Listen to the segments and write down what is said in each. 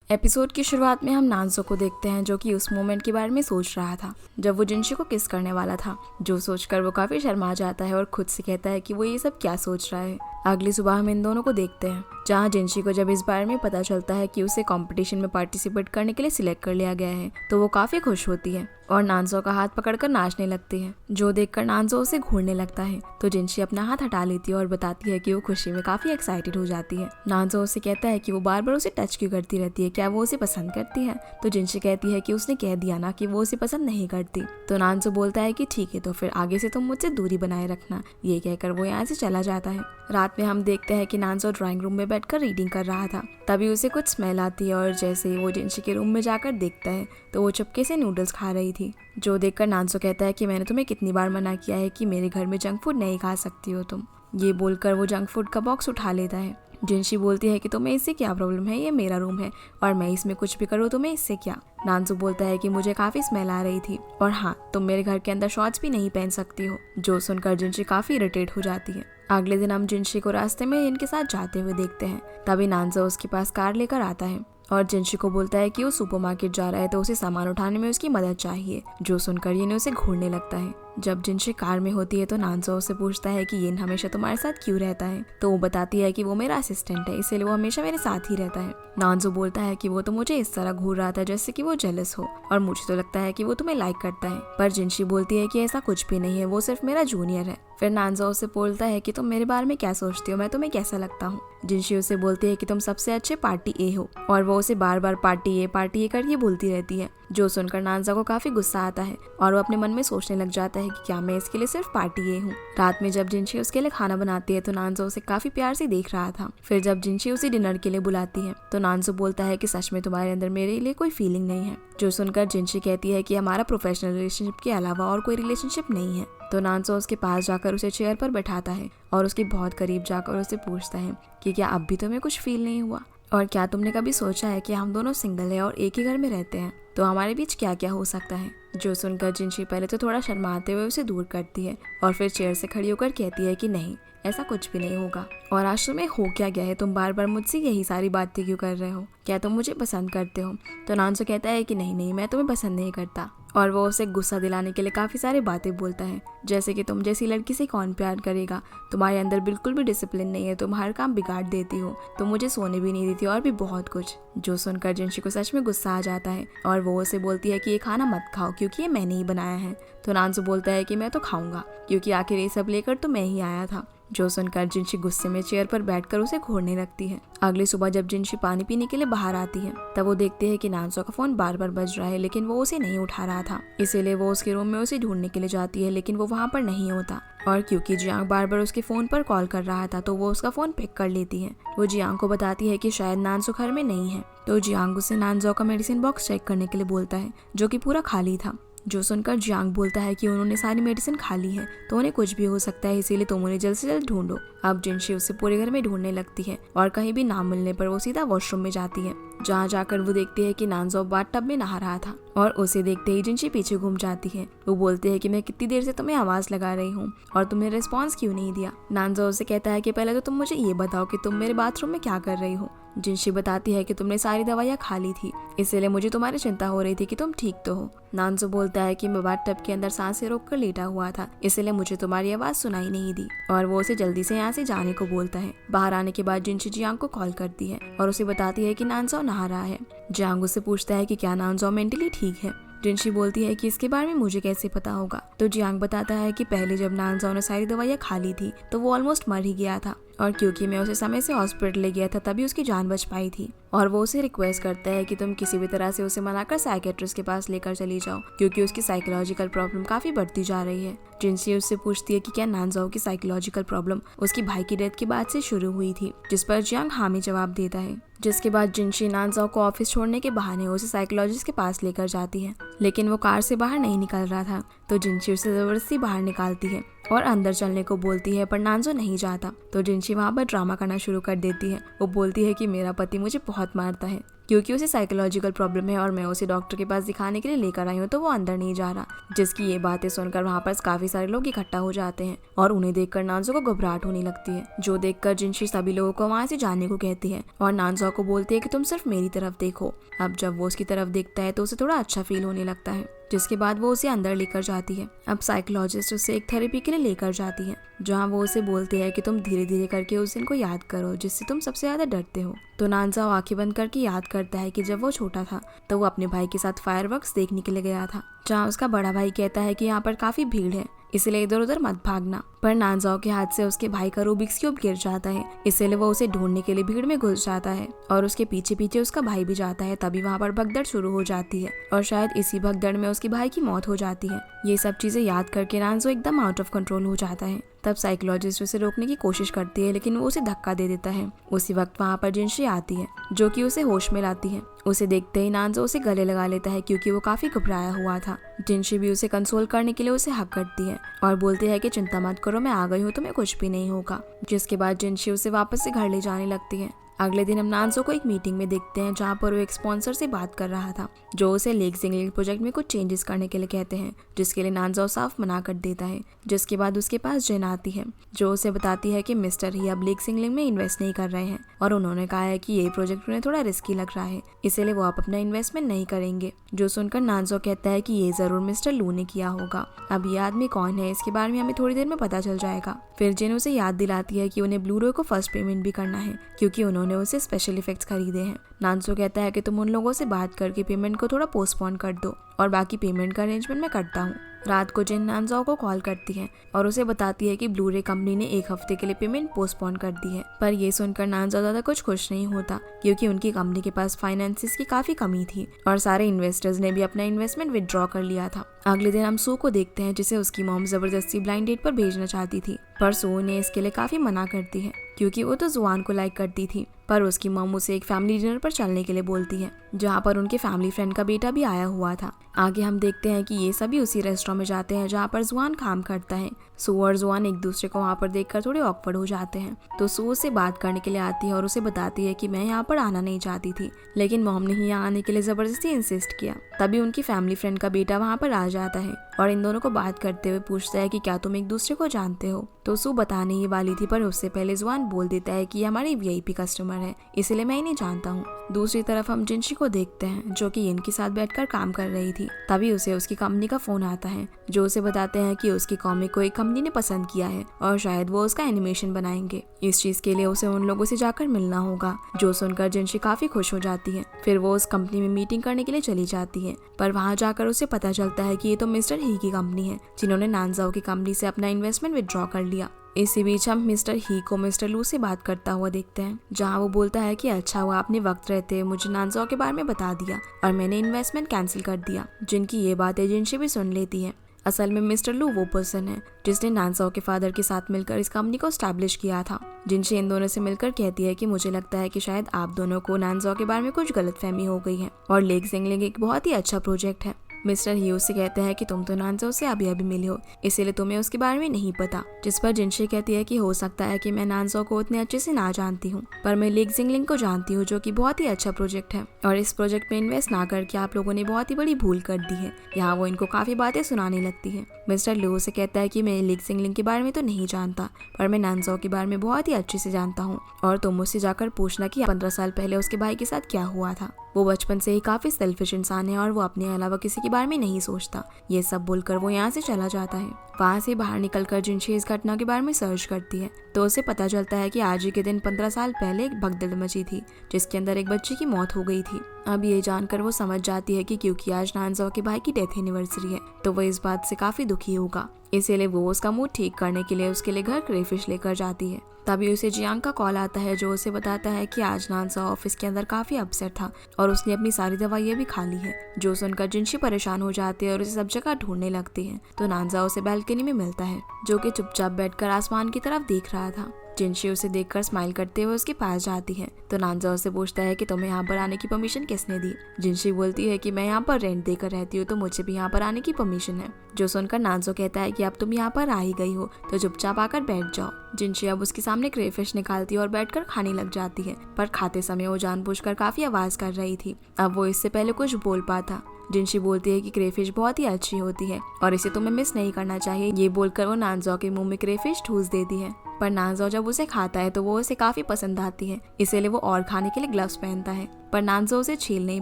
Episode की शुरुआत में हम नानसो को देखते हैं जो कि उस मोमेंट के बारे में सोच रहा था जब वो जिनशी को किस करने वाला था, जो सोचकर वो काफी शर्मा जाता है और खुद से कहता है कि वो ये सब क्या सोच रहा है। अगली सुबह हम इन दोनों को देखते हैं जहाँ जिनशी को जब इस बारे में पता चलता है कि उसे कंपटीशन में पार्टिसिपेट करने के लिए सिलेक्ट कर लिया गया है तो वो काफी खुश होती है और नानसो का हाथ पकड़कर नाचने लगती है, जो देखकर नानसो उसे घूरने लगता है तो जिनशी अपना हाथ हटा लेती है और बताती है कि वो खुशी में काफी एक्साइटेड हो जाती है। नानसो उसे कहता है कि वो बार बार उसे टच क्यों करती रहती है, क्या वो उसे पसंद करती है? तो जिनशी कहती है कि उसने कह दिया ना कि वो उसे पसंद नहीं करती। तो नानसो बोलता है कि ठीक है, तो फिर आगे से तुम मुझसे दूरी बनाए रखना। ये कहकर वो यहाँ से चला जाता है। रात में हम देखते हैं कि नानसो ड्राइंग रूम में बैठकर रीडिंग कर रहा था, तभी उसे कुछ स्मेल आती है और जैसे वो जिनशी के रूम में जाकर देखता है तो वो चुपके से नूडल्स खा रही थी, जो देखकर नानसो कहता है कि मैंने तुम्हें कितनी बार मना किया है कि मेरे घर में जंक फूड नहीं खा सकती हो तुम। ये बोलकर वो जंक फूड का बॉक्स उठा लेता है। जिनशी बोलती है कि तुम्हें इससे क्या प्रॉब्लम है, ये मेरा रूम है और मैं इसमें कुछ भी करूँ तुम्हें इससे क्या। नानसो बोलता है कि मुझे काफी स्मेल आ रही थी और हाँ, तुम मेरे घर के अंदर शॉर्ट्स भी नहीं पहन सकती हो, जो सुनकर जिनशी काफी इरिटेट हो जाती है। अगले दिन हम जिनशी को रास्ते में इनके साथ जाते हुए देखते हैं, तभी नानसो उसके पास कार लेकर आता है और जिनशी को बोलता है कि वो सुपरमार्केट जा रहा है तो उसे सामान उठाने में उसकी मदद चाहिए, जो सुनकर ये उसे घूरने लगता है। जब जिनशी कार में होती है तो नानसो उससे पूछता है कि ये हमेशा तुम्हारे साथ क्यों रहता है, तो वो बताती है कि वो मेरा असिस्टेंट है, इसलिए वो हमेशा मेरे साथ ही रहता है। नानसो बोलता है कि वो तो मुझे इस तरह घूर रहा था जैसे कि वो जेलस हो और मुझे तो लगता है कि वो तुम्हें लाइक करता है, पर जिनशी बोलती है कि ऐसा कुछ भी नहीं है, वो सिर्फ मेरा जूनियर है। फिर नानसो उससे बोलता है कि तुम मेरे बारे में क्या सोचती हो, मैं तुम्हें कैसा लगता हूँ। जिनशी उसे बोलती है कि तुम सबसे अच्छे पार्टी ए हो और वो उसे बार बार पार्टी ए करके बोलती रहती है, जो सुनकर नानसो को काफी गुस्सा आता है और वो अपने मन में सोचने लग जाता है कि क्या मैं इसके लिए सिर्फ पार्टी ए हूँ। रात में जब जिनशी उसके लिए खाना बनाती है तो नानसो उसे काफी प्यार से देख रहा था। फिर जब जिनशी उसे डिनर के लिए बुलाती है तो नानसो बोलता है कि सच में तुम्हारे अंदर मेरे लिए कोई फीलिंग नहीं है, जो सुनकर जिनशी कहती है कि हमारा प्रोफेशनल रिलेशनशिप के अलावा और कोई रिलेशनशिप नहीं है। तो नानसो उसके पास जाकर उसे चेयर पर बैठाता है और उसके बहुत करीब जाकर उसे पूछता है कि क्या अब भी तुम्हें कुछ फील नहीं हुआ, और क्या तुमने कभी सोचा है कि हम दोनों सिंगल है और एक ही घर में रहते हैं तो हमारे बीच क्या क्या हो सकता है। जो सुनकर जिनशी पहले तो थोड़ा शर्माते हुए उसे दूर करती है और फिर चेयर से खड़ी होकर कहती है कि नहीं, ऐसा कुछ भी नहीं होगा, और आज तुम्हें हो क्या गया है, तुम बार बार मुझसे यही सारी बातें क्यों कर रहे हो, क्या तुम मुझे पसंद करते हो? तो नानसो कहता है कि नहीं, मैं तुम्हें पसंद नहीं करता, और वो उसे गुस्सा दिलाने के लिए काफी सारी बातें बोलता है, जैसे कि तुम जैसी लड़की से कौन प्यार करेगा, तुम्हारे अंदर बिल्कुल भी डिसिप्लिन नहीं है, तुम हर काम बिगाड़ देती हो, तुम मुझे सोने भी नहीं देती और भी बहुत कुछ। जो सुनकर जिनशी को सच में गुस्सा आ जाता है और वो उसे बोलती है कि ये खाना मत खाओ क्योंकि ये मैंने ही बनाया है। तो नानसो बोलता है कि मैं तो खाऊंगा क्योंकि आखिर ये सब लेकर तो मैं ही आया था। जो सुनकर जिनशी गुस्से में चेयर पर बैठकर उसे घूरने लगती है। अगली सुबह जब जिनशी पानी पीने के लिए बाहर आती है तब वो देखती है कि नानसो का फोन बार बार बज रहा है, लेकिन वो उसे नहीं उठा रहा था, इसीलिए वो उसके रूम में उसे ढूंढने के लिए जाती है, लेकिन वो वहाँ पर नहीं होता। और क्योंकि जियांग बार बार उसके फोन पर कॉल कर रहा था तो वो उसका फोन पिक कर लेती है। वो जियांग को बताती है कि शायद नानसो घर में नहीं है, तो जियांग उसे नानसो का मेडिसिन बॉक्स चेक करने के लिए बोलता है, जो कि पूरा खाली था। जो सुनकर जियांग बोलता है कि उन्होंने सारी मेडिसिन खा ली है तो उन्हें कुछ भी हो सकता है, इसीलिए तुम उन्हें जल्द से जल्द ढूंढो। अब जिनशी उसे पूरे घर में ढूंढने लगती है और कहीं भी ना मिलने पर वो सीधा वॉशरूम में जाती है, जहाँ जाकर वो देखती है कि नानसो बाथटब में नहा रहा था और उसे देखते ही जिनशी पीछे घूम जाती है। वो बोलते है कि मैं कितनी देर से तुम्हें आवाज लगा रही हूँ और तुमने रिस्पॉन्स क्यों नहीं दिया। नानसो उसे कहता है कि पहले तो तुम मुझे ये बताओ कि तुम मेरे बाथरूम में क्या कर रही हो। जिनशी बताती है कि तुमने सारी दवाइयाँ खा ली थी, इसलिए मुझे तुम्हारी चिंता हो रही थी कि तुम ठीक तो हो। नानसो बोलता है कि मैं बाथटब के अंदर सांसें रोककर लेटा हुआ था, इसलिए मुझे तुम्हारी आवाज सुनाई नहीं दी, और वो उसे जल्दी से यहाँ से जाने को बोलता है। बाहर आने के बाद जिनशी जियांग को कॉल करती है और उसे बताती है कि नानसो नहा रहा है। जियांग उससे पूछता है कि क्या नानसो मेंटली ठीक है। जिनशी बोलती है कि इसके बारे में मुझे कैसे पता होगा। तो जियांग बताता है कि पहले जब नानसो ने सारी दवाइयाँ खा ली थी तो वो ऑलमोस्ट मर ही गया था, और क्योंकि मैं उसे समय से हॉस्पिटल ले गया था तभी उसकी जान बच पाई थी। और वो उसे रिक्वेस्ट करता है कि तुम किसी भी तरह से उसे मनाकर साइकेट्रिस्ट के पास लेकर चली जाओ, क्योंकि उसकी साइकोलॉजिकल प्रॉब्लम काफी बढ़ती जा रही है। जिनशी उससे पूछती है कि क्या नानसो की साइकोलॉजिकल प्रॉब्लम उसकी भाई की डेथ के बाद से शुरू हुई थी, जिस पर जियांग हामी जवाब देता है। जिसके बाद जिनशी नानसो को ऑफिस छोड़ने के बहाने उसे साइकोलॉजिस्ट के पास लेकर जाती है, लेकिन वो कार से बाहर नहीं निकल रहा था, तो जिनशी उसे जबरदस्ती बाहर निकालती है और अंदर चलने को बोलती है, पर नानसो नहीं चाहता। तो जिनशी वहाँ पर ड्रामा करना शुरू कर देती है। वो बोलती है कि मेरा पति मुझे बहुत मारता है, क्योंकि उसे साइकोलॉजिकल प्रॉब्लम है और मैं उसे डॉक्टर के पास दिखाने के लिए लेकर आई हूँ, तो वो अंदर नहीं जा रहा। जिसकी ये बातें सुनकर वहाँ पर काफी सारे लोग इकट्ठा हो जाते हैं और उन्हें देखकर नानजो को घबराहट होने लगती है, जो देखकर जिनशी सभी लोगों को वहाँ से जाने को कहती है और नानजो को बोलती है कि तुम सिर्फ मेरी तरफ देखो। अब जब वो उसकी तरफ देखता है तो उसे थोड़ा अच्छा फील होने लगता है, जिसके बाद वो उसे अंदर लेकर जाती है। अब साइकोलॉजिस्ट उसे एक थेरेपी के लिए लेकर जाती है, जहाँ वो उसे बोलते हैं कि तुम धीरे धीरे करके उस दिन को याद करो जिससे तुम सबसे ज्यादा डरते हो। तो नानजाओ आंखें बंद करके याद करता है कि जब वो छोटा था तो वो अपने भाई के साथ फायरवर्क्स देखने के लिए गया था, जहाँ उसका बड़ा भाई कहता है कि यहाँ पर काफी भीड़ है, इसलिए इधर उधर मत भागना। पर नानजाओ के हाथ से उसके भाई का रूबिक्स क्यूब गिर जाता है, इसलिए वो उसे ढूंढने के लिए भीड़ में घुस जाता है और उसके पीछे पीछे उसका भाई भी जाता है। तभी वहाँ पर भगदड़ शुरू हो जाती है और शायद इसी भगदड़ में उसके भाई की मौत हो जाती है। ये सब चीजें याद करके नानजो एकदम आउट ऑफ कंट्रोल हो जाता है। तब साइकोलॉजिस्ट उसे रोकने की कोशिश करती है, लेकिन वो उसे धक्का दे देता है। उसी वक्त वहाँ पर जिनशी आती है, जो कि उसे होश में लाती है। उसे देखते ही नानजो उसे गले लगा लेता है, क्योंकि वो काफी घबराया हुआ था। जिनशी भी उसे कंसोल करने के लिए उसे हक करती है और बोलती है कि चिंता मत करो, मैं आ गई हूँ, तुम्हें कुछ भी नहीं होगा। जिसके बाद जिनशी उसे वापस से घर ले जाने लगती है। अगले दिन हम नानजो को एक मीटिंग में देखते हैं, जहाँ पर वो एक स्पॉन्सर से बात कर रहा था, जो उसे लेक जिंगलिंग प्रोजेक्ट में कुछ चेंजेस करने के लिए कहते हैं, जिसके लिए नानजो साफ मना कर देता है। जिसके बाद उसके पास जेन आती है, जो उसे बताती है कि मिस्टर ही अब लेक जिंगलिंग में इन्वेस्ट नहीं कर रहे हैं और उन्होंने कहा है कि ये प्रोजेक्ट उन्हें थोड़ा रिस्की लग रहा है, इसीलिए वो आप अपना इन्वेस्टमेंट नहीं करेंगे। जो सुनकर नानजो कहता है कि ये जरूर मिस्टर लू ने किया होगा। अब ये आदमी कौन है इसके बारे में हमें थोड़ी देर में पता चल जाएगा। फिर जेन उसे याद दिलाती है कि उन्हें ब्लू रे को फर्स्ट पेमेंट भी करना है, क्योंकि उन्होंने उसे स्पेशल इफेक्ट्स खरीदे हैं। नानजो कहता है कि तुम उन लोगों से बात करके पेमेंट को थोड़ा पोस्टपोन कर दो और बाकी पेमेंट का अरेंजमेंट मैं करता हूँ। रात को जेन नानजाओ को कॉल करती है और उसे बताती है कि ब्लू रे कंपनी ने एक हफ्ते के लिए पेमेंट पोस्टपोन कर दी है। पर ये सुनकर नानजाओ ज्यादा कुछ खुश नहीं होता, क्योंकि उनकी कंपनी के पास फाइनेंसिस की काफी कमी थी और सारे इन्वेस्टर्स ने भी अपना इन्वेस्टमेंट विदड्रॉ कर लिया था। अगले दिन हम सू को देखते हैं, जिसे उसकी मॉम जबरदस्ती ब्लाइंड डेट पर भेजना चाहती थी, पर सू ने इसके लिए काफी मना करती है, क्योंकि वो तो जुआन को लाइक करती थी। पर उसकी मॉम उसे एक फैमिली डिनर पर चलने के लिए बोलती है, जहाँ पर उनके फैमिली फ्रेंड का बेटा भी आया हुआ था। आगे हम देखते हैं कि ये सभी उसी रेस्टोरेंट में जाते हैं जहाँ पर जुआन काम करता है। सू और जुआन एक दूसरे को वहाँ पर देखकर थोड़े ऑकवर्ड हो जाते हैं, तो सू से बात करने के लिए आती है और उसे बताती है कि मैं यहाँ पर आना नहीं चाहती थी, लेकिन मॉम ने यहाँ आने के लिए जबरदस्ती इंसिस्ट किया। तभी उनकी फैमिली फ्रेंड का बेटा वहाँ पर आ जाता है और इन दोनों को बात करते हुए पूछता है कि क्या तुम एक दूसरे को जानते हो। तो सू बताने ही वाली थी, पर उससे पहले जुआन बोल देता है कि हमारे वीआईपी कस्टमर है, इसलिए मैं इन्हें जानता हूँ। दूसरी तरफ हम जिनशी को देखते हैं, जो कि इनके साथ बैठकर काम कर रही थी। तभी उसे उसकी कंपनी का फोन आता है, जो उसे बताते हैं कि उसकी कॉमिक को एक कंपनी ने पसंद किया है और शायद वो उसका एनिमेशन बनाएंगे। इस चीज के लिए उसे उन लोगों से जाकर मिलना होगा। जो सुनकर जिनशी काफी खुश हो जाती है। फिर वो उस कंपनी में मीटिंग करने के लिए चली जाती है, पर वहाँ जाकर उसे पता चलता है कि ये तो मिस्टर ही की कंपनी है, जिन्होंने नानजाओ की कंपनी से अपना इन्वेस्टमेंट विदड्रॉ कर लिया। इसी बीच हम मिस्टर ही को मिस्टर लू से बात करता हुआ देखते हैं, जहाँ वो बोलता है कि अच्छा हुआ आपने वक्त रहते मुझे नानजाओ के बारे में बता दिया और मैंने इन्वेस्टमेंट कैंसिल कर दिया। जिनकी ये बातें जिनशी भी सुन लेती है। असल में मिस्टर लू वो पर्सन है जिसने नानजाओ के फादर के साथ मिलकर इस कंपनी को स्टैब्लिश किया था। जिनशी इन दोनों से मिलकर कहती है कि मुझे लगता है कि शायद आप दोनों को नानजाओ के बारे में कुछ गलतफहमी हो गई है और लेक जिंगलिंग एक बहुत ही अच्छा प्रोजेक्ट है। मिस्टर ह्यूज से कहते हैं कि तुम तो नानजाओ से अभी अभी मिले हो, इसीलिए तुम्हें उसके बारे में नहीं पता। जिस पर जिनशी कहती है कि हो सकता है कि मैं नानजाओ को उतने अच्छे से ना जानती हूँ, पर मैं लेक जिंगलिंग को जानती हूँ, जो कि बहुत ही अच्छा प्रोजेक्ट है और इस प्रोजेक्ट में इन्वेस्ट ना करके आप लोगों ने बहुत ही बड़ी भूल कर दी है। यहाँ वो इनको काफी बातें सुनाने लगती है। मिस्टर लू से कहता है कि मैं लेक जिंगलिंग के बारे में तो नहीं जानता, पर मैं नानजाओ के बारे में बहुत ही अच्छे से जानता हूँ और तुम मुझसे जाकर पूछना कि 15 साल पहले उसके भाई के साथ क्या हुआ था। वो बचपन से ही काफी सेल्फिश इंसान है और वो अपने अलावा किसी के बारे में नहीं सोचता। ये सब बोलकर वो यहाँ से चला जाता है। वहाँ से बाहर निकलकर जिनशी इस घटना के बारे में सर्च करती है, तो उसे पता चलता है कि आज ही के दिन 15 साल पहले एक भगदड़ मची थी, जिसके अंदर एक बच्चे की मौत हो गई थी। अब ये जानकर वो समझ जाती है कि क्योंकि आज नानजाओ के भाई की डेथ एनिवर्सरी है, तो वो इस बात से काफी दुखी होगा, इसीलिए वो उसका मूड ठीक करने के लिए उसके लिए घर क्रेफिश लेकर जाती है। तभी उसे जियांग का कॉल आता है, जो उसे बताता है कि आज नानजाओ ऑफिस के अंदर काफी अपसेट था और उसने अपनी सारी दवाइयाँ भी खा ली है। जो सुनकर जिनशी परेशान हो जाती है और उसे सब जगह ढूंढने लगती है, तो नानजाओ उसे बालकनी में मिलता है, जो कि चुपचाप बैठकर आसमान की तरफ देख रहा था। जिनशी उसे देखकर स्माइल करते हुए उसके पास जाती है तो नानजो उससे पूछता है कि तुम्हें यहाँ पर आने की परमिशन किसने दी। जिनशी बोलती है कि मैं यहाँ पर रेंट देकर रहती हूँ तो मुझे भी यहाँ पर आने की परमिशन है। जो सुनकर नानजो कहता है कि अब तुम यहाँ पर आ ही गई हो तो चुपचाप आकर बैठ जाओ। जिनशी अब उसके सामने क्रेफिश निकालती है और बैठकर खाने लग जाती है, पर खाते समय वो जानबूझकर काफी आवाज कर रही थी। अब वो इससे पहले कुछ बोल पाता। जिनशी बोलती है कि क्रेफिश बहुत ही अच्छी होती है और इसे तुम्हें मिस नहीं करना चाहिए। ये बोलकर वो नानजो के मुंह में क्रेफिश ठूस देती है, पर नानजो जब उसे खाता है तो वो उसे काफी पसंद आती है, इसीलिए वो और खाने के लिए ग्लव्स पहनता है, पर नानजो उसे छील नहीं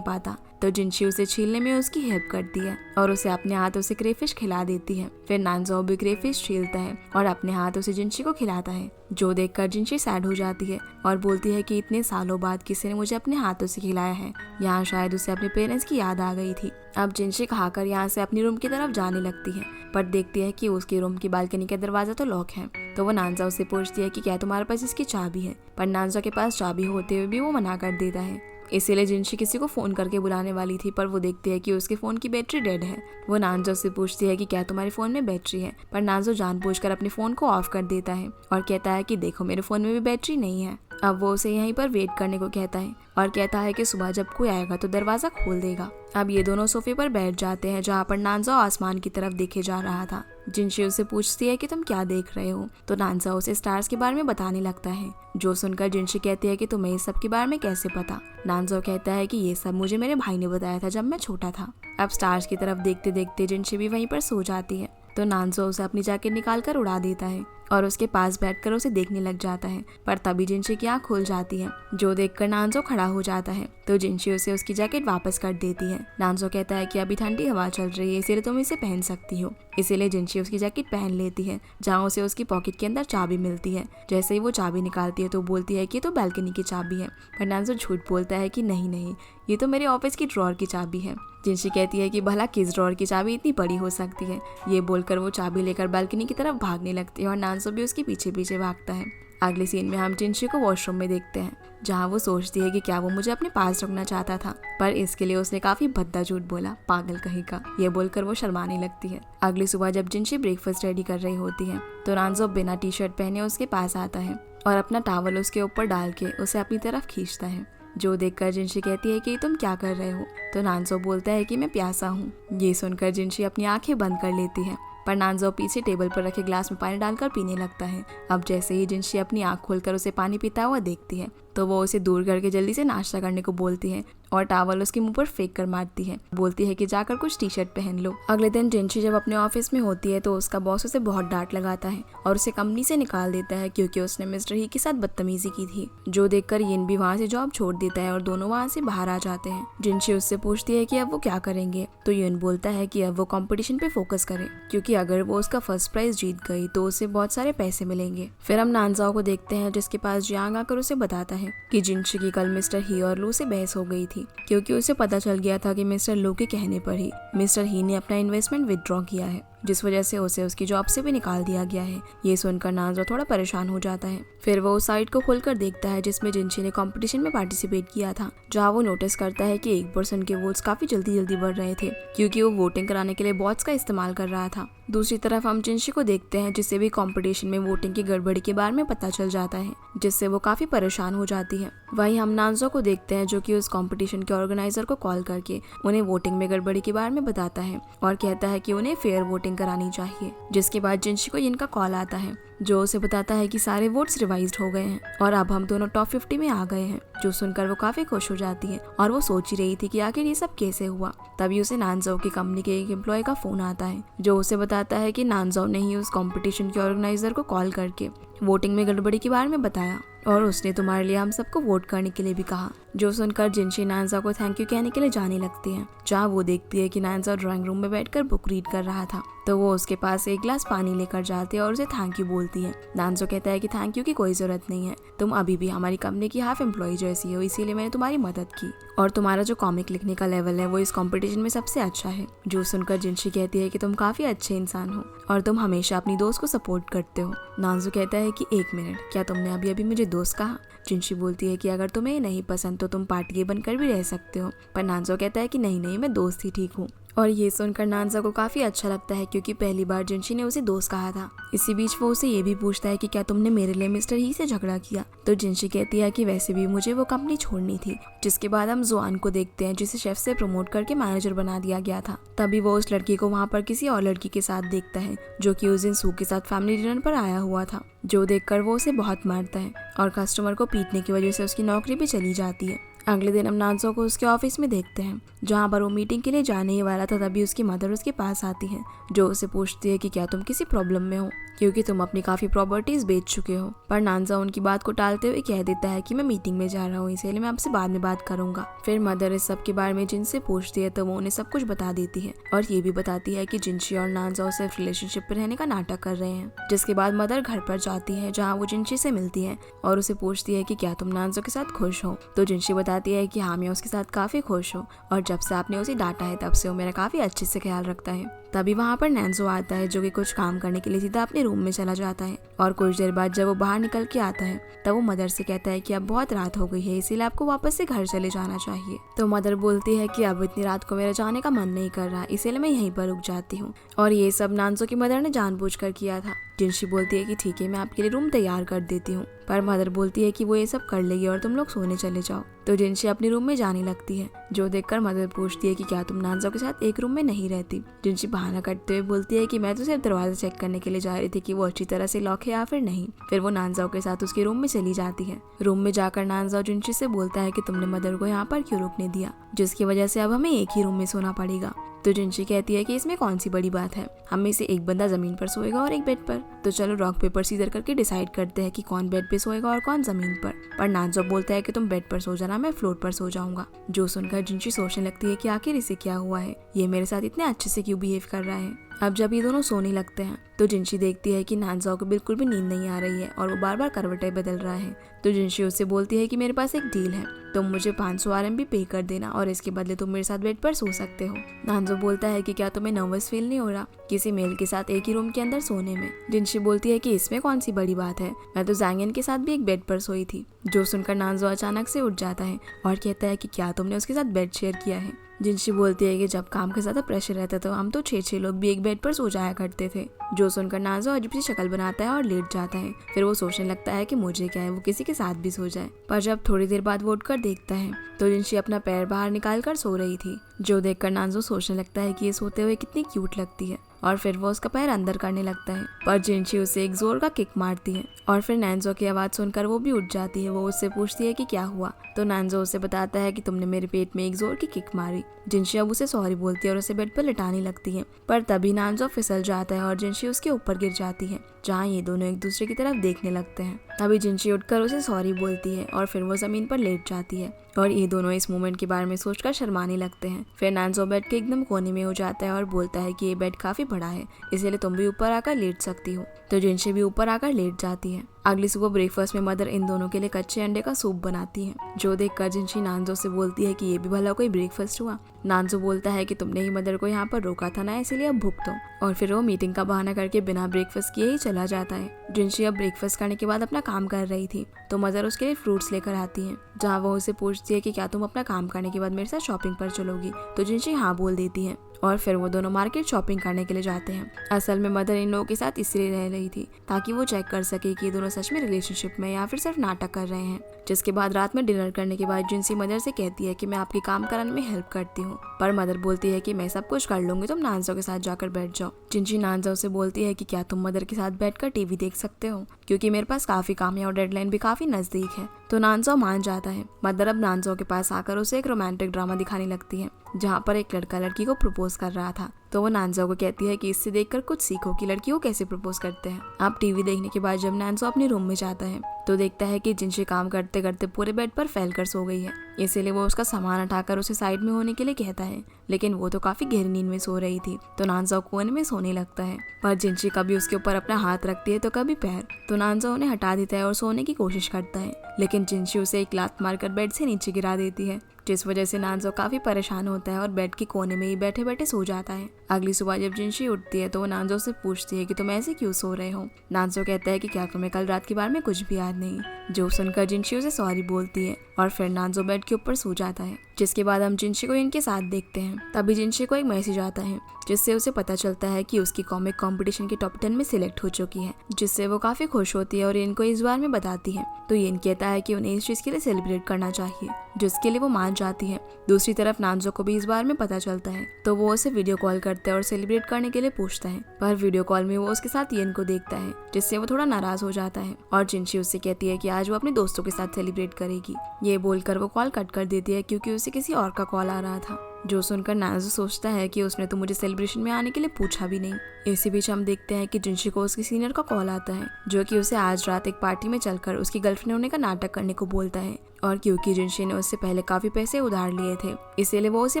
पाता। तो जिनशी उसे छीलने में उसकी हेल्प करती है और उसे अपने हाथों से क्रेफिश खिला देती है। फिर नानजो भी क्रेफिश छीलता है और अपने हाथों से जिनशी को खिलाता है, जो देखकर जिनशी सैड हो जाती है और बोलती है कि इतने सालों बाद किसी ने मुझे अपने हाथों से खिलाया है। यहाँ शायद उसे अपने पेरेंट्स की याद आ गई थी। अब जिनशी खाकर यहाँ से अपनी रूम की तरफ जाने लगती है, पर देखती है कि उसके रूम की बालकनी का दरवाजा तो लॉक है। तो वो नानजो से पूछती है कि क्या तुम्हारे पास इसकी चाबी है, पर नानजो के पास चाबी होते हुए भी वो मना कर देता है। इसीलिए जिनशी किसी को फोन करके बुलाने वाली थी, पर वो देखती है कि उसके फोन की बैटरी डेड है। वो नानजो से पूछती है कि क्या तुम्हारे फोन में बैटरी है, पर नानजो जानबूझकर अपने फोन को ऑफ कर देता है और कहता है कि देखो मेरे फोन में भी बैटरी नहीं है। अब वो उसे यहीं पर वेट करने को कहता है और कहता है कि सुबह जब कोई आएगा तो दरवाजा खोल देगा। अब ये दोनों सोफे पर बैठ जाते हैं जहाँ पर नानजो आसमान की तरफ देखे जा रहा था। जिनशी उससे पूछती है कि तुम क्या देख रहे हो, तो नानजो उसे स्टार्स के बारे में बताने लगता है, जो सुनकर जिनशी कहती है कि तुम्हें इस सब के बारे में कैसे पता। नानजो कहता है कि ये सब मुझे मेरे भाई ने बताया था जब मैं छोटा था। अब स्टार्स की तरफ देखते देखते जिनशी भी वहीं पर सो जाती है, तो नानजो उसे अपनी जैकेट निकाल कर उड़ा देता है और उसके पास बैठकर उसे देखने लग जाता है, पर तभी जिनशी की आँख खुल जाती है, जो देखकर नानजो खड़ा हो जाता है। तो जिनशी उसे उसकी जैकेट वापस कर देती है। नानजो कहता है कि अभी ठंडी हवा चल रही है इसीलिए तुम इसे पहन सकती हो। इसीलिए जिनशी उसकी जैकेट पहन लेती है, जहाँ उसे उसकी पॉकेट के अंदर चाबी मिलती है। जैसे ही वो चाबी निकालती है तो बोलती है कि ये तो बालकनी की चाबी है, पर नानजो झूठ बोलता है कि नहीं नहीं, ये तो मेरे ऑफिस की ड्रॉर की चाबी है। जिनशी कहती है कि भला किस ड्रॉर की चाबी इतनी बड़ी हो सकती है। ये बोलकर वो चाबी लेकर बालकनी की तरफ भागने लगती है और नानजो भी उसके पीछे पीछे भागता है। अगले सीन में हम जिनशी को वॉशरूम में देखते हैं, जहाँ वो सोचती है कि क्या वो मुझे अपने पास रखना चाहता था, पर इसके लिए उसने काफी भद्दा झूठ बोला, पागल कहीं का। ये बोलकर वो शर्माने लगती है। अगली सुबह जब जिनशी ब्रेकफास्ट रेडी कर रही होती है तो नानजो बिना टी शर्ट पहने उसके पास आता है और अपना टॉवल उसके ऊपर डाल के उसे अपनी तरफ खींचता है, जो देखकर जिनशी कहती है कि तुम क्या कर रहे हो। तो नानजो बोलता है कि मैं प्यासा हूँ। ये सुनकर जिनशी अपनी आंखें बंद कर लेती है, पर नानजो पीछे टेबल पर रखे ग्लास में पानी डालकर पीने लगता है। अब जैसे ही जिनशी अपनी आंख खोलकर उसे पानी पीता हुआ देखती है तो वो उसे दूर करके जल्दी से नाश्ता करने को बोलती है और टॉवल उसके मुंह पर फेंक कर मारती है। बोलती है कि जाकर कुछ टी शर्ट पहन लो। अगले दिन जिनशी जब अपने ऑफिस में होती है तो उसका बॉस उसे बहुत डांट लगाता है और उसे कंपनी से निकाल देता है क्योंकि उसने मिस्टर ही के साथ बदतमीजी की थी, जो देखकर यिन भी वहाँ से जॉब छोड़ देता है और दोनों वहाँ से बाहर आ जाते हैं। जिनशी उससे पूछती है कि अब वो क्या करेंगे, तो यिन बोलता है कि अब वो कंपटीशन पे फोकस करे, क्योंकि अगर वो उसका फर्स्ट प्राइज जीत गई तो उसे बहुत सारे पैसे मिलेंगे। फिर हम नानजाओ को देखते हैं जिसके पास जियांग आकर उसे बताता है कि जिनशी की कल मिस्टर ही और लू से बहस हो गई थी, क्योंकि उसे पता चल गया था कि मिस्टर लू के कहने पर ही मिस्टर ही ने अपना इन्वेस्टमेंट विथड्रॉ किया है, जिस वजह से उसे उसकी जॉब से भी निकाल दिया गया है। ये सुनकर नानजाओ थोड़ा परेशान हो जाता है। फिर वो उस साइट को खोलकर देखता है जिसमें जिनशी ने कंपटीशन में पार्टिसिपेट किया था, जहाँ वो नोटिस करता है कि 1% के वोट्स काफी जल्दी बढ़ रहे थे, क्योंकि वो वोटिंग कराने के लिए बॉट्स का इस्तेमाल कर रहा था। दूसरी तरफ हम जिनशी को देखते हैं जिससे भी कंपटीशन में वोटिंग की गड़बड़ी के बारे में पता चल जाता है, जिससे वो काफी परेशान हो जाती है। वहीं हम नानजाओ को देखते हैं जो कि उस कंपटीशन के ऑर्गेनाइजर को कॉल करके उन्हें वोटिंग में गड़बड़ी के बारे में बताता है और कहता है कि उन्हें फेयर वोटिंग करानी चाहिए। जिसके बाद जिनशी को इनका कॉल आता है जो उसे बताता है कि सारे वोट्स रिवाइज्ड हो गए हैं और अब हम दोनों टॉप 50 में आ गए हैं, जो सुनकर वो काफी खुश हो जाती है और वो सोच ही रही थी कि आखिर ये सब कैसे हुआ। तभी उसे नानजाओ की कंपनी के एक एम्प्लॉय का फोन आता है जो उसे बताता है कि नानजाओ ने ही उस कंपटीशन के ऑर्गेनाइजर को कॉल करके वोटिंग में गड़बड़ी के बारे में बताया और उसने तुम्हारे लिए हम सबको वोट करने के लिए भी कहा। जो सुनकर जिनशी नानजाओ को थैंक यू कहने के लिए जाने लगती है, जहाँ वो देखती है कि नानजाओ ड्राइंग रूम में बैठकर बुक रीड कर रहा था, तो वो उसके पास एक गिलास पानी लेकर जाती है और उसे थैंक यू बोलती है। नानजाओ कहता है कि थैंक यू की कोई जरूरत नहीं है, तुम अभी भी हमारी कंपनी की हाफ एम्प्लॉय जैसी हो, इसीलिए मैंने तुम्हारी मदद की और तुम्हारा जो कॉमिक लिखने का लेवल है वो इस कंपटीशन में सबसे अच्छा है। जो सुनकर जिनशी कहती है कि तुम काफी अच्छे इंसान हो और तुम हमेशा अपनी दोस्त को सपोर्ट करते हो। नानजाओ कहता है कि 1 मिनट, क्या तुमने अभी अभी मुझे दोस्त कहा? जिनशी बोलती है कि अगर तुम्हें नहीं पसंद तो तुम पार्टी बनकर भी रह सकते हो, पर नानजाओ कहता है कि नहीं नहीं, मैं दोस्त ही ठीक हूँ और ये सुनकर नानजा को काफी अच्छा लगता है क्योंकि पहली बार जिनशी ने उसे दोस्त कहा था। इसी बीच वो उसे ये भी पूछता है कि क्या तुमने मेरे लिए मिस्टर ही से झगड़ा किया। तो जिनशी कहती है कि वैसे भी मुझे वो कंपनी छोड़नी थी। जिसके बाद हम जुआन को देखते हैं जिसे शेफ से प्रमोट करके मैनेजर बना दिया गया था। तभी वो उस लड़की को वहाँ पर किसी और लड़की के साथ देखता है जो कि उस दिन सू के साथ फैमिली डिनर पर आया हुआ था, जो देखकर वो उसे बहुत मारता है और कस्टमर को पीटने की वजह से उसकी नौकरी भी चली जाती है। अगले दिन हम नानसो को उसके ऑफिस में देखते हैं जहाँ पर वो मीटिंग के लिए जाने ही वाला था। तभी उसकी मदर उसके पास आती है जो उसे पूछती है कि क्या तुम किसी प्रॉब्लम में हो क्योंकि तुम अपनी काफी प्रॉपर्टीज बेच चुके हो। पर नानजा उनकी बात को टालते हुए कह देता है कि मैं मीटिंग में जा रहा हूँ, इसलिए मैं आपसे बाद में बात करूंगा। फिर मदर इस सब के बारे में जिनसे पूछती है तो वो उन्हें सब कुछ बता देती है और ये भी बताती है कि जिनशी और नानजा सिर्फ रिलेशनशिप पर रहने का नाटक कर रहे हैं। जिसके बाद मदर घर पर जाती है जहाँ वो जिनशी से मिलती है और उसे पूछती है कि क्या तुम नानजा के साथ खुश हो। तो जिनशी बताती है कि हाँ, मैं उसके साथ काफी खुश हूँ और जब से आपने उसे डांटा है तब से वो मेरा काफी अच्छे से ख्याल रखता है। तभी वहाँ पर नैन्जो आता है जो कि कुछ काम करने के लिए सीधा अपने रूम में चला जाता है और कुछ देर बाद जब वो बाहर निकल के आता है तब वो मदर से कहता है कि अब बहुत रात हो गई है, इसीलिए आपको वापस से घर चले जाना चाहिए। तो मदर बोलती है कि अब इतनी रात को मेरा जाने का मन नहीं कर रहा, इसीलिए मैं यहीं पर रुक जाती हूँ। और ये सब नानजो की मदर ने जानबूझकर किया था। जिनशी बोलती है कि ठीक है, मैं आपके लिए रूम तैयार कर देती हूँ, पर मदर बोलती है कि वो ये सब कर लेगी और तुम लोग सोने चले जाओ। तो जिनशी अपने रूम में जाने लगती है, जो देखकर मदर पूछती है कि क्या तुम नानजो के साथ एक रूम में नहीं रहती। जिनशी बहाना करते हुए बोलती है कि मैं तो सिर्फ दरवाजा चेक करने के लिए जा रही थी कि वो अच्छी तरह से लॉक है या फिर नहीं। फिर वो नानजाओ के साथ उसके रूम में चली जाती है। रूम में जाकर नानजाओ जिनशी से बोलता है कि तुमने मदर को यहाँ पर क्यों रुकने दिया, जिसकी वजह से अब हमें एक ही रूम में सोना पड़ेगा। तो जिनशी कहती है कि इसमें कौन सी बड़ी बात है, हम में से एक बंदा जमीन पर सोएगा और एक बेड पर। तो चलो रॉक पेपर सीजर करके डिसाइड करते हैं कि कौन बेड पे सोएगा और कौन जमीन पर नानजो बोलता है कि तुम बेड पर सो जाना, मैं फ्लोर पर सो जाऊंगा। जो सुनकर जिनशी सोचने लगती है कि आखिर इसे क्या हुआ है, ये मेरे साथ इतने अच्छे से क्यों बिहेव कर रहा है। अब जब ये दोनों सोने लगते हैं तो जिनशी देखती है कि नानजाओ को बिल्कुल भी नींद नहीं आ रही है और वो बार बार करवटें बदल रहा है। तो जिनशी उससे बोलती है कि मेरे पास एक डील है, तुम मुझे 500 RMB पे कर देना और इसके बदले तुम मेरे साथ बेड पर सो सकते हो। नानजो बोलता है कि क्या तुम्हें नर्वस फील नहीं हो रहा किसी मेल के साथ एक ही रूम के अंदर सोने में। जिनशी बोलती है कि इसमें कौन सी बड़ी बात है, मैं तो जैंगिन के साथ भी एक बेड पर सोई थी। जो सुनकर नानजो अचानक से उठ जाता है और कहता है कि क्या तुमने उसके साथ बेड शेयर किया है। जिनशी बोलती है कि जब काम का ज्यादा प्रेशर रहता तो हम तो 6-6 लोग भी एक बेड पर सो जाया करते थे। जो सुनकर नानजो अजीब सी शक्ल बनाता है और लेट जाता है। फिर वो सोचने लगता है कि मुझे क्या है, वो किसी के साथ भी सो जाए। पर जब थोड़ी देर बाद वो उठकर देखता है तो जिनशी अपना पैर बाहर निकाल कर सो रही थी, जो देखकर नानजो सोचने लगता है कि ये सोते हुए कितनी क्यूट लगती है और फिर वो उसका पैर अंदर करने लगता है। पर जिनशी उसे एक जोर का किक मारती है और फिर नानजो की आवाज सुनकर वो भी उठ जाती है। वो उससे पूछती है कि क्या हुआ। तो नानजो उसे बताता है कि तुमने मेरे पेट में एक जोर की किक मारी। जिनशी अब उसे सॉरी बोलती है और उसे बेड पर लिटाने लगती है, पर तभी नानजो फिसल जाता है और जिनशी उसके ऊपर गिर जाती है, जहाँ ये दोनों एक दूसरे की तरफ देखने लगते हैं। तभी जिनशी उठकर उसे सॉरी बोलती है और फिर वो जमीन पर लेट जाती है और ये दोनों इस मोमेंट के बारे में सोचकर शर्माने लगते हैं। फिर नानजो बेड के एकदम कोने में हो जाता है और बोलता है कि ये बेड काफी बड़ा है, इसलिए तुम भी ऊपर आकर लेट सकती हो। तो जिनशी भी ऊपर आकर लेट जाती है। अगली सुबह ब्रेकफास्ट में मदर इन दोनों के लिए कच्चे अंडे का सूप बनाती है, जो देखकर जिनशी नानजो से बोलती है कि ये भी भला कोई ब्रेकफास्ट हुआ। नानजो बोलता है कि तुमने ही मदर को यहाँ पर रोका था ना, इसलिए अब भूख दो। और फिर वो मीटिंग का बहाना करके बिना ब्रेकफास्ट किए ही चला जाता है। जिनशी अब ब्रेकफास्ट करने के बाद अपना काम कर रही थी तो मदर उसके लिए फ्रूट्स लेकर आती है, जहाँ वो उसे पूछती है कि क्या तुम अपना काम करने के बाद मेरे साथ शॉपिंग पर चलोगी। तो जिनशी हाँ बोल देती है और फिर वो दोनों मार्केट शॉपिंग करने के लिए जाते हैं। असल में मदर इन लोगों के साथ इसलिए रह रही थी ताकि वो चेक कर सके कि ये दोनों सच में रिलेशनशिप में या फिर सिर्फ नाटक कर रहे हैं। जिसके बाद रात में डिनर करने के बाद जिनसी मदर से कहती है कि मैं आपके काम कराने में हेल्प करती हूँ, पर मदर बोलती है कि मैं सब कुछ कर लूंगी, तुम नानजाओ के साथ जाकर बैठ जाओ। जिनसी नानजाओ से बोलती है कि क्या तुम मदर के साथ बैठकर टीवी देख सकते हो, क्योंकि मेरे पास काफी काम है और डेडलाइन भी काफी नजदीक है। तो नानजाओ मान जाता है। मदर अब नानजाओ के पास आकर उसे एक रोमांटिक ड्रामा दिखाने लगती है, जहाँ पर एक लड़का लड़की को प्रपोज कर रहा था। तो वो नानजाओ को कहती है कि इससे देखकर कुछ सीखो कि लड़की को कैसे प्रपोज करते हैं। आप टीवी देखने के बाद जब नानजाओ अपने रूम में जाता है तो देखता है कि जिनशी काम करते करते पूरे बेड पर फैल कर सो गई है, इसीलिए वो उसका सामान उठाकर उसे साइड में होने के लिए कहता है, लेकिन वो तो काफी गहरी नींद में सो रही थी। तो नानजाओ कोने में सोने लगता है, पर जिनशी कभी उसके ऊपर अपना हाथ रखती है तो कभी पैर। तो नानजाओ उन्हें हटा देता है और सोने की कोशिश करता है, लेकिन जिनशी उसे एक लात मारकर बेड से नीचे गिरा देती है, जिस वजह से नानजो काफी परेशान होता है और बेड के कोने में ही बैठे बैठे सो जाता है। अगली सुबह जब जिनशी उठती है तो वो नानजो से पूछती है कि तुम ऐसे क्यों सो रहे हो। नानजो कहता है कि क्या तुम्हें कल रात के बारे में कुछ भी याद नहीं, जो सुनकर जिनशी उसे सॉरी बोलती है और फिर नानजो बेड के ऊपर सो जाता है। जिसके बाद हम जिनशी को इनके साथ देखते हैं। तभी जिनशी को एक मैसेज आता है जिससे उसे पता चलता है कि उसकी कॉमिक कंपटीशन के टॉप 10 में सिलेक्ट हो चुकी है, जिससे वो काफी खुश होती है और इनको इस बार में बताती है। तो ये कहता है कि उन्हें इस चीज के लिए सेलिब्रेट करना चाहिए, जिसके लिए वो मान जाती है। दूसरी तरफ नानजो को भी इस बार में पता चलता है तो वो उसे वीडियो कॉल करता है और सेलिब्रेट करने के लिए पूछता है, पर वीडियो कॉल में वो उसके साथ येन को देखता है, जिससे वो थोड़ा नाराज हो जाता है और जिनशी उससे कहती है कि आज वो अपने दोस्तों के साथ सेलिब्रेट करेगी। ये बोलकर वो कॉल कट कर देती है क्योंकि उसे किसी और का कॉल आ रहा था, जो सुनकर नानजो सोचता है कि उसने तो मुझे सेलिब्रेशन में आने के लिए पूछा भी नहीं। इसी बीच हम देखते हैं कि जिनशी को उसके सीनियर का कॉल आता है, जो कि उसे आज रात एक पार्टी में चलकर उसकी गर्लफ्रेंड होने का नाटक करने को बोलता है। और क्योंकि जिनशी ने उससे पहले काफी पैसे उधार लिए थे, इसीलिए वो उसे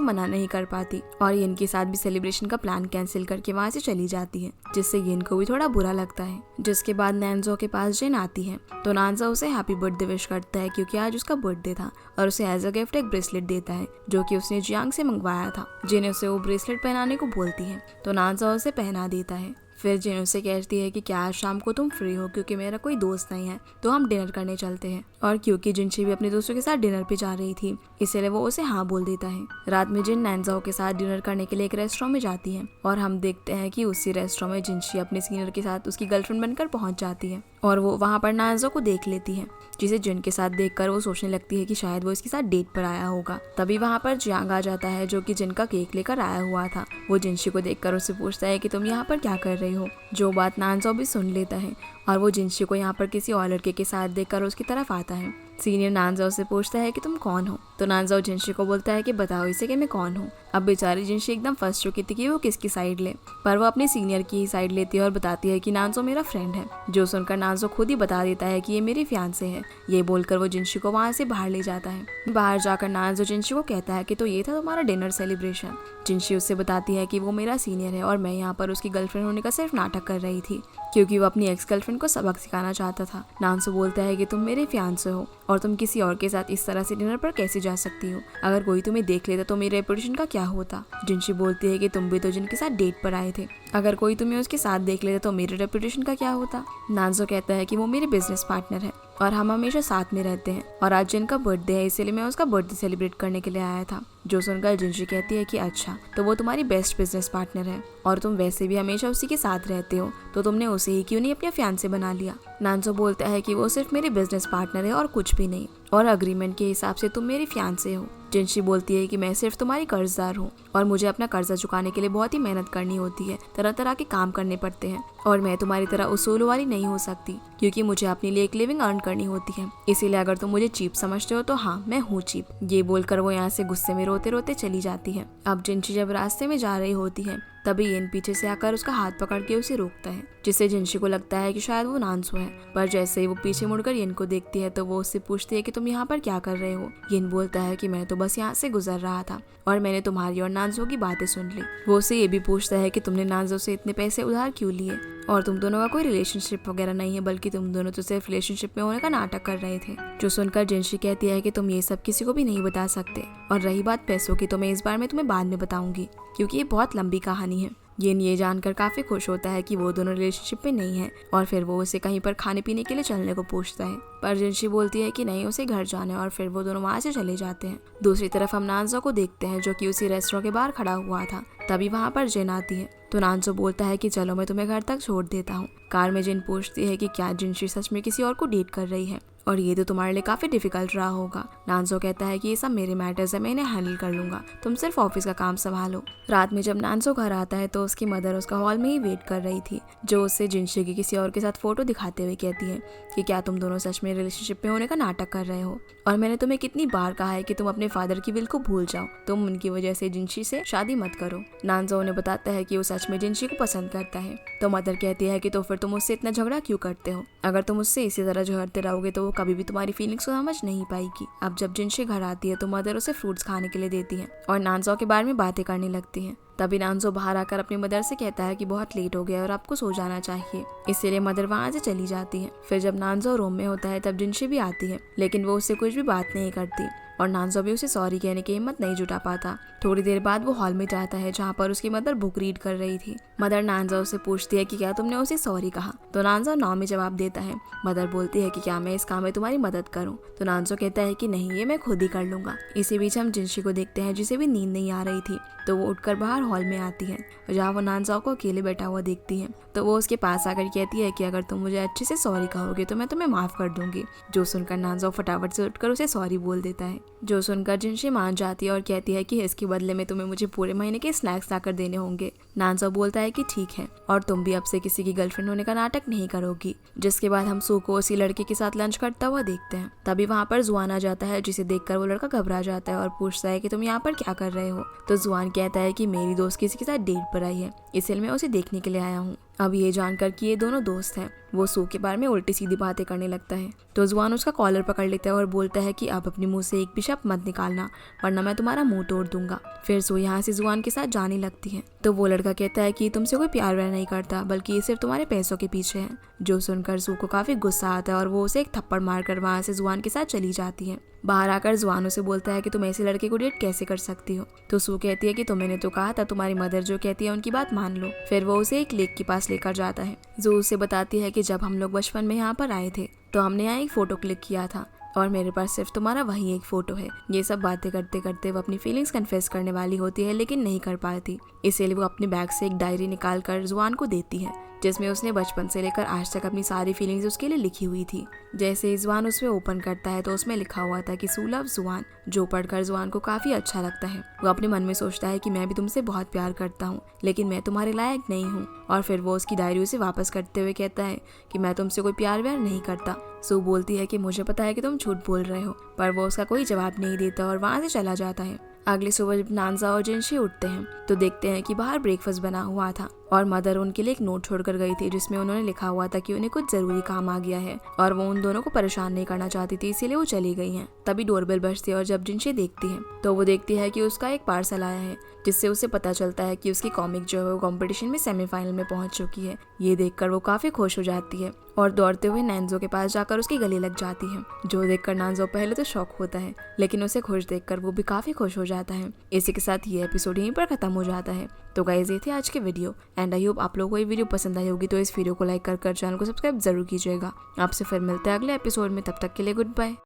मना नहीं कर पाती और येन के साथ भी सेलिब्रेशन का प्लान कैंसिल करके वहाँ से चली जाती है, जिससे येन को भी थोड़ा बुरा लगता है। जिसके बाद नानजो के पास जेन आती है तो नानजो उसे हैप्पी बर्थडे विश करता है क्योंकि आज उसका बर्थडे था और उसे एज अ गिफ्ट एक ब्रेसलेट देता है, जो कि उसने जियांग से मंगवाया था। जेन उसे वो ब्रेसलेट पहनाने को बोलती है तो नानजो उसे पहना देता है। फिर जेन उसे कहती है कि क्या आज शाम को तुम फ्री हो, क्योंकि मेरा कोई दोस्त नहीं है तो हम डिनर करने चलते हैं। और क्योंकि जिनशी भी अपने दोस्तों के साथ डिनर पे जा रही थी, इसलिए वो उसे हाँ बोल देता है। रात में जिन नानजो के साथ डिनर करने के लिए एक रेस्टोरेंट में जाती है और हम देखते हैं कि उसी रेस्टोरेंट में जिनशी अपने सीनियर के साथ उसकी गर्लफ्रेंड बनकर पहुंच जाती है और वो वहाँ पर नानजो को देख लेती है, जिसे जिन के साथ देखकर वो सोचने लगती है कि शायद वो इसके साथ डेट पर आया होगा। तभी वहाँ पर जियांग आ जाता है, जो कि जिन का केक लेकर आया हुआ था। वो जिनशी को देखकर उससे पूछता है कि तुम यहाँ पर क्या कर रही हो, जो बात नानजो भी सुन लेता है और वो जिनशी को यहाँ पर किसी और लड़के के साथ देखकर उसकी तरफ आता है। सीनियर नानजो से पूछता है कि तुम कौन हो, तो नानजो जिनशी को बोलता है कि बताओ इसे कि मैं कौन हूँ। अब बेचारी जिनशी एकदम फंस चुकी थी कि वो किसकी साइड ले, पर वो अपने सीनियर की ही साइड लेती है और बताती है कि नानजो मेरा फ्रेंड है, जो सुनकर नानजो खुद ही बता देता है कि ये मेरी फियांसे है। ये बोलकर वो जिनशी को वहाँ से बाहर ले जाता है। बाहर जाकर नानजो जिनशी को कहता है कि तो ये था तुम्हारा डिनर सेलिब्रेशन। जिनशी उससे बताती है कि वो मेरा सीनियर है और मैं यहाँ पर उसकी गर्लफ्रेंड होने का सिर्फ नाटक कर रही थी, क्योंकि वो अपनी एक्स गर्लफ्रेंड को सबक सिखाना चाहता था। नानजो बोलता है कि तुम मेरे फियांसे हो और तुम किसी और के साथ इस तरह से डिनर पर कैसे जा सकती हो, अगर कोई तुम्हें देख लेता तो मेरे रेपुटेशन का क्या होता। जिनशी बोलती है कि तुम भी तो जिनके साथ डेट पर आए थे, अगर कोई तुम्हें उसके साथ देख लेता तो मेरे रेपुटेशन का क्या होता। नानजो कहता है कि वो मेरे बिजनेस पार्टनर है और हम हमेशा साथ में रहते हैं और आज जिनका बर्थडे है, इसलिए मैं उसका बर्थडे सेलिब्रेट करने के लिए आया था। जो सुनकर जिनशी कहती है कि अच्छा, तो वो तुम्हारी बेस्ट बिजनेस पार्टनर है और तुम वैसे भी हमेशा उसी के साथ रहते हो, तो तुमने उसे ही क्यों नहीं अपने फियांसे बना लिया। नानजो बोलता है कि वो सिर्फ मेरे बिजनेस पार्टनर है और कुछ भी नहीं, और अग्रीमेंट के हिसाब से तुम मेरी फियांसे हो। जिनशी बोलती है कि मैं सिर्फ तुम्हारी कर्जदार हूँ और मुझे अपना कर्जा चुकाने के लिए बहुत ही मेहनत करनी होती है, तरह तरह के काम करने पड़ते हैं और मैं तुम्हारी तरह उसूल वाली नहीं हो सकती, क्योंकि मुझे अपने लिए एक लिविंग अर्न करनी होती है। इसीलिए अगर तुम मुझे चीप समझते हो तो हाँ, मैं हूँ चीप। ये बोलकर वो यहाँ से गुस्से में रोते रोते चली जाती है। अब जिनशी जब रास्ते में जा रही होती है तभी येन पीछे से आकर उसका हाथ पकड़ के उसे रोकता है, जिससे जिनशी को लगता है कि शायद वो नानजो है। पर जैसे ही वो पीछे मुड़कर येन को देखती है तो वो उससे पूछती है कि तुम यहाँ पर क्या कर रहे हो। येन बोलता है कि मैं तो बस यहाँ से गुजर रहा था और मैंने तुम्हारी और नानजो की बातें सुन ली। वो उसे ये भी पूछता है कि तुमने नानजो से इतने पैसे उधार क्यों लिए और तुम दोनों का कोई रिलेशनशिप वगैरह नहीं है, बल्कि तुम दोनों तो सिर्फ रिलेशनशिप में होने का नाटक कर रहे थे। जो सुनकर जिनशी कहती है कि तुम ये सब किसी को भी नहीं बता सकते, और रही बात पैसों की तो मैं इस बार में तुम्हें बाद में बताऊंगी, क्योंकि ये बहुत लंबी कहानी है। ये जानकर काफी खुश होता है कि वो दोनों रिलेशनशिप में नहीं है और फिर वो उसे कहीं पर खाने पीने के लिए चलने को पूछता है, पर जिनशी बोलती है कि नहीं, उसे घर जाना है और फिर वो दोनों वहाँ से चले जाते हैं। दूसरी तरफ हम नानजो को देखते हैं, जो कि उसी रेस्टोरेंट के बाहर खड़ा हुआ था। तभी वहाँ पर जिन आती है तो नानजो बोलता है कि चलो मैं तुम्हें घर तक छोड़ देता हूँ। कार में जिन पूछती है कि क्या जिनशी सच में किसी और को डेट कर रही है और ये तो तुम्हारे लिए काफी डिफिकल्ट रहा होगा। नानजो कहता है कि ये सब मेरे मैटर्स है, मैं इन्हें हैंडल कर लूंगा, तुम सिर्फ ऑफिस का काम संभालो। रात में जब नानजो घर आता है तो उसकी मदर उसका हॉल में ही वेट कर रही थी, जो उससे जिनशी की किसी और के साथ फोटो दिखाते हुए कहती है कि क्या तुम दोनों सच में रिलेशनशिप में होने का नाटक कर रहे हो, और मैंने तुम्हें कितनी बार कहा है कि तुम अपने फादर की विल को भूल जाओ, तुम उनकी वजह से जिनशी से शादी मत करो। नानजो उन्हें बताता है कि वो सच में जिनशी को पसंद करता है, तो मदर कहती है कि तो फिर तुम उससे इतना झगड़ा क्यों करते हो, अगर तुम उससे इसी तरह झगड़ते रहोगे तो वो कभी भी तुम्हारी फीलिंग्स को समझ नहीं पाएगी। अब जब जिनशी घर आती है तो मदर उसे फ्रूट्स खाने के लिए देती है और नानजो के बारे में बातें करने लगती है। तभी नानजो बाहर आकर अपनी मदर से कहता है कि बहुत लेट हो गया और आपको सो जाना चाहिए, इसीलिए मदर वहाँ से चली जाती है। फिर जब नानजो रूम में होता है तब जिनशी भी आती है, लेकिन वो उससे कुछ भी बात नहीं करती। और नानजो भी उसे सॉरी कहने की हिम्मत नहीं जुटा पाता। थोड़ी देर बाद वो हॉल में जाता है जहाँ पर उसकी मदर बुक रीड कर रही थी। मदर नानजो से पूछती है कि क्या तुमने उसे सॉरी कहा, तो नानजो नो में जवाब देता है। मदर बोलती है कि क्या मैं इस काम में तुम्हारी मदद करूं, तो नानजो कहता है कि नहीं, ये मैं खुद ही कर लूंगा। इसी बीच हम जिनशी को देखते हैं जिसे भी नींद नहीं आ रही थी, तो वो उठकर बाहर हॉल में आती है जहाँ वो नानजो को अकेले बैठा हुआ देखती है। तो वो उसके पास आकर कहती है कि अगर तुम मुझे अच्छे से सॉरी कहोगे तो मैं तुम्हें माफ कर दूंगी। जो सुनकर नानजो फटाफट से उठकर उसे सॉरी बोल देता है। जो सुनकर जिनशी मान जाती है और कहती है कि इसके बदले में तुम्हें मुझे पूरे महीने के स्नैक्स लाकर देने होंगे। नानजो बोलता है कि ठीक है, और तुम भी अब से किसी की गर्लफ्रेंड होने का नाटक नहीं करोगी। जिसके बाद हम सू को उसी लड़के के साथ लंच करता हुआ देखते हैं। तभी वहाँ पर जुआन आ जाता है, जिसे देखकर वो लड़का घबरा जाता है और पूछता है कि तुम यहाँ पर क्या कर रहे हो। तो जुआन कहता है कि मेरी दोस्त किसी के साथ डेट पर आई है, इसलिए मैं उसे देखने के लिए आया हूँ। अब ये जानकर कि ये दोनों दोस्त हैं, वो सू के बारे में उल्टी सीधी बातें करने लगता है। तो जुआन उसका कॉलर पकड़ लेता है और बोलता है कि अब अपने मुंह से एक भी शब्द मत निकालना, वरना मैं तुम्हारा मुंह तोड़ दूंगा। फिर सू यहाँ से जुआन के साथ जाने लगती है। तो वो लड़का कहता है कि तुमसे कोई प्यार व्यार नहीं करता, बल्कि ये सिर्फ तुम्हारे पैसों के पीछे है। जो सुनकर सू को काफी गुस्सा आता है और वो उसे एक थप्पड़ मारकर वहाँ से जुआन के साथ चली जाती है। बाहर आकर जुआन उसे बोलता है कि तुम ऐसे लड़के को डेट कैसे कर सकती हो। तो सू कहती है कि मैंने तो कहा था तुम्हारी मदर जो कहती है उनकी बात मान लो। फिर वो उसे एक लेक के पास लेकर जाता है। जो उसे बताती है कि जब हम लोग बचपन में यहाँ पर आए थे तो हमने यहाँ एक फोटो क्लिक किया था और मेरे पास सिर्फ तुम्हारा वही एक फोटो है। ये सब बातें करते करते वो अपनी फीलिंग्स कन्फेस करने वाली होती है, लेकिन नहीं कर पाती। इसीलिए वो अपने बैग से एक डायरी निकाल कर जुआन को देती है, जिसमें उसने बचपन से लेकर आज तक अपनी सारी फीलिंग्स उसके लिए लिखी हुई थी। जैसे जुआन उसमें ओपन करता है तो उसमें लिखा हुआ था कि सू लव जुआन, जो पढ़कर जुआन को काफी अच्छा लगता है। वो अपने मन में सोचता है कि मैं भी तुमसे बहुत प्यार करता हूँ, लेकिन मैं तुम्हारे लायक नहीं हूँ। और फिर वो उसकी डायरी उसे वापस करते हुए कहता है कि मैं तुमसे कोई प्यार व्यार नहीं करता। सू बोलती है कि मुझे पता है कि तुम झूठ बोल रहे हो, पर वो उसका कोई जवाब नहीं देता और वहाँ से चला जाता है। अगली सुबह जब नानजो और जिनशी उठते हैं तो देखते हैं कि बाहर ब्रेकफास्ट बना हुआ था और मदर उनके लिए एक नोट छोड़कर गई थी, जिसमें उन्होंने लिखा हुआ था कि उन्हें कुछ जरूरी काम आ गया है और वो उन दोनों को परेशान नहीं करना चाहती थी, इसीलिए वो चली गई हैं। तभी डोरबेल बजती है और जब जिनशी देखती है तो वो देखती है कि उसका एक पार्सल आया है, जिससे उसे पता चलता है कि उसकी कॉमिक जो है वो कंपटीशन में सेमीफाइनल में पहुंच चुकी है। ये देखकर वो काफी खुश हो जाती है और दौड़ते हुए नानजो के पास जाकर उसके गले लग जाती है। जो देखकर नानजो पहले तो शॉक होता है, लेकिन उसे खुश देखकर वो भी काफी खुश हो जाता है। इसी के साथ ये एपिसोड यहीं पर खत्म हो जाता है। तो गाइस, ये थे आज के वीडियो एंड आई होप आप लोगों को ये वीडियो पसंद आई होगी। तो इस वीडियो को लाइक कर चैनल को सब्सक्राइब जरूर कीजिएगा। आपसे फिर मिलते हैं अगले एपिसोड में, तब तक के लिए गुड बाय।